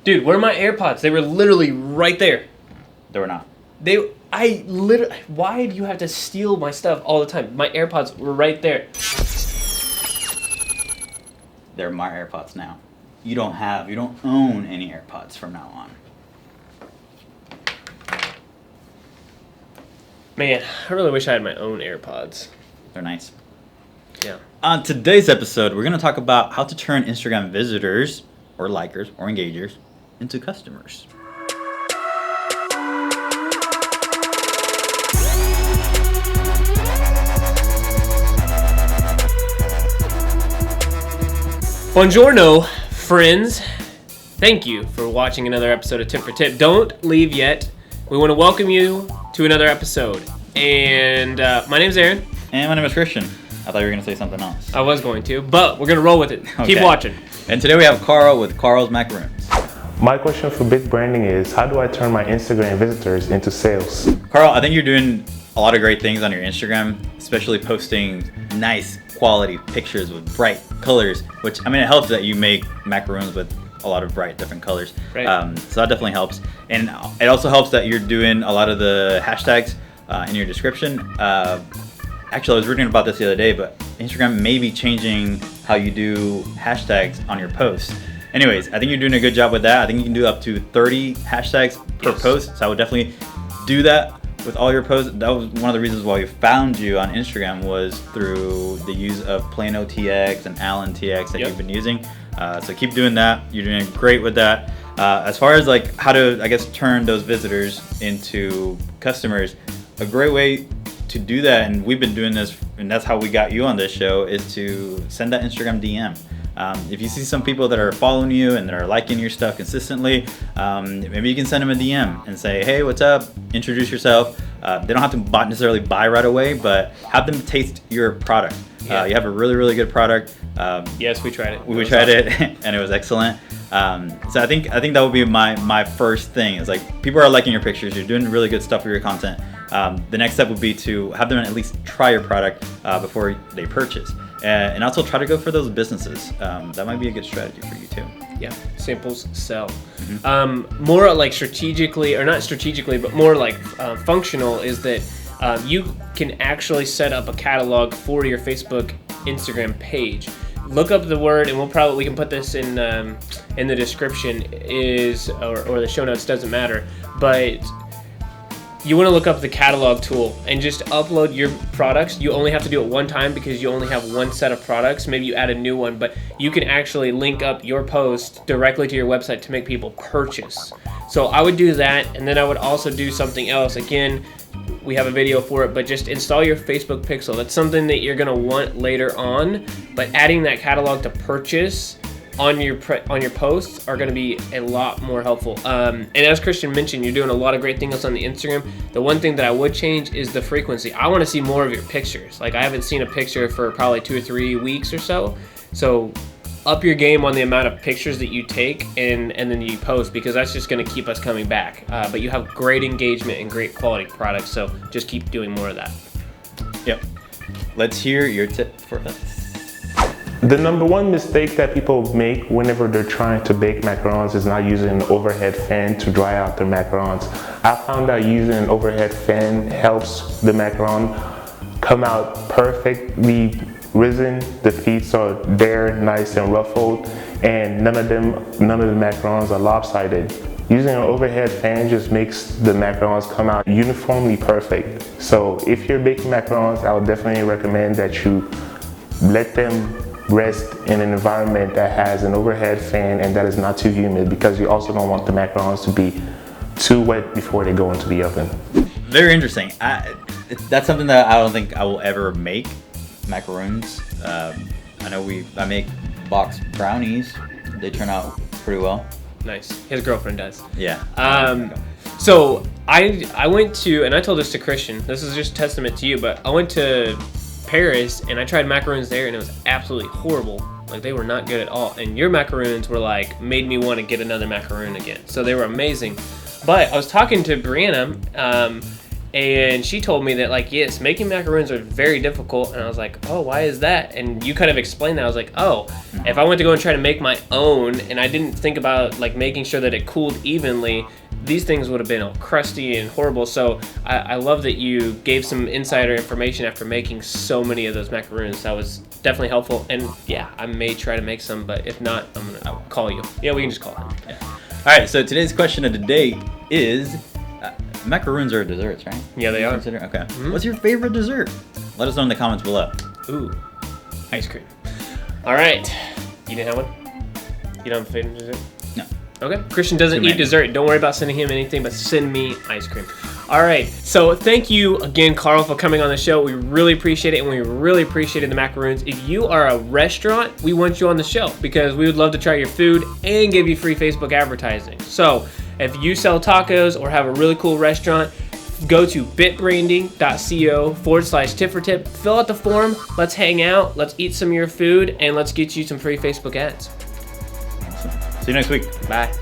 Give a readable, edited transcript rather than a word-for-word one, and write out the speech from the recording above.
Dude, where are my AirPods? They were literally right there. They were not. Why do you have to steal my stuff all the time? My AirPods were right there. They're my AirPods now. You don't own any AirPods from now on. Man, I really wish I had my own AirPods. They're nice. Yeah. On today's episode, we're going to talk about how to turn Instagram visitors, or likers, or engagers, into customers. Buongiorno, friends. Thank you for watching another episode of Tip for Tip. Don't leave yet. We want to welcome you to another episode. And my name's Aaron. And my name is Christian. I thought you were going to say something else. I was going to, but we're going to roll with it. Okay. Keep watching. And today we have Karl with Karl's Macarons. My question for BitBranding is, how do I turn my Instagram visitors into sales? Karl, I think you're doing a lot of great things on your Instagram, especially posting nice quality pictures with bright colors, which, I mean, it helps that you make macarons with a lot of bright different colors. Right. So that definitely helps. And it also helps that you're doing a lot of the hashtags in your description. Actually, I was reading about this the other day, but Instagram may be changing how you do hashtags on your posts. Anyways, I think you're doing a good job with that. I think you can do up to 30 hashtags per post. So I would definitely do that with all your posts. That was one of the reasons why we found you on Instagram, was through the use of Plano TX and Allen TX that you've been using. So keep doing that. You're doing great with that. As far as like how to, I guess, turn those visitors into customers, a great way to do that, and we've been doing this, and that's how we got you on this show, is to send that Instagram DM. If you see some people that are following you and that are liking your stuff consistently, maybe you can send them a DM and say, hey, what's up? Introduce yourself. They don't have to necessarily buy right away, but have them taste your product. Yeah. You have a really, really good product. Yes, we tried it. We tried it, and it was excellent. So I think that would be my first thing. Is like, people are liking your pictures. You're doing really good stuff for your content. The next step would be to have them at least try your product before they purchase. And also try to go for those businesses. That might be a good strategy for you too. Yeah, samples sell. Mm-hmm. More like strategically, or not strategically, but more like functional, is that you can actually set up a catalog for your Facebook, Instagram page. Look up the word, and we can put this in the description, or the show notes, doesn't matter, but you want to look up the catalog tool and just upload your products. You only have to do it one time because you only have one set of products. Maybe you add a new one, but you can actually link up your post directly to your website to make people purchase. So I would do that, and then I would also do something else. Again, we have a video for it, but just install your Facebook pixel. That's something that you're going to want later on, but adding that catalog to purchase on your posts are going to be a lot more helpful. And as Christian mentioned, you're doing a lot of great things on the Instagram. The one thing that I would change is the frequency. I want to see more of your pictures. Like, I haven't seen a picture for probably 2 or 3 weeks or so. So up your game on the amount of pictures that you take and then you post, because that's just going to keep us coming back. But you have great engagement and great quality products, so just keep doing more of that. Yep. Let's hear your tip for us. The number one mistake that people make whenever they're trying to bake macarons is not using an overhead fan to dry out their macarons. I found that using an overhead fan helps the macaron come out perfectly risen. The feet are there, nice and ruffled, and none of the macarons are lopsided. Using an overhead fan just makes the macarons come out uniformly perfect. So if you're baking macarons, I would definitely recommend that you let them rest in an environment that has an overhead fan and that is not too humid, because you also don't want the macarons to be too wet before they go into the oven. Very interesting. That's something that I don't think I will ever make, macarons. I know I make box brownies. They turn out pretty well. Nice. His girlfriend does. Yeah. So I went to, and I told this to Christian, this is just a testament to you, but I went to Paris and I tried macarons there, and it was absolutely horrible. Like, they were not good at all. And your macaroons were like, made me want to get another macaron again. So they were amazing. But I was talking to Brianna, And she told me that, like, yes, making macaroons are very difficult. And I was like, oh, why is that? And you kind of explained that. I was like, oh, if I went to go and try to make my own and I didn't think about, like, making sure that it cooled evenly, these things would have been all crusty and horrible. So I love that you gave some insider information after making so many of those macaroons. That was definitely helpful. And yeah, I may try to make some, but if not, I'll call you. Yeah, we can just call him. Yeah. All right, so today's question of the day is, macaroons are desserts, right? Yeah, they are. Okay. What's your favorite dessert? Let us know in the comments below. Ooh, ice cream. All right. You didn't have one? You don't have a favorite dessert? No. Okay. Christian doesn't eat dessert. Don't worry about sending him anything, but send me ice cream. All right. So thank you again, Karl, for coming on the show. We really appreciate it, and we really appreciated the macaroons. If you are a restaurant, we want you on the show because we would love to try your food and give you free Facebook advertising. So if you sell tacos or have a really cool restaurant, go to bitbranding.co/tip-for-tip. Fill out the form. Let's hang out. Let's eat some of your food, and let's get you some free Facebook ads. Awesome. See you next week. Bye.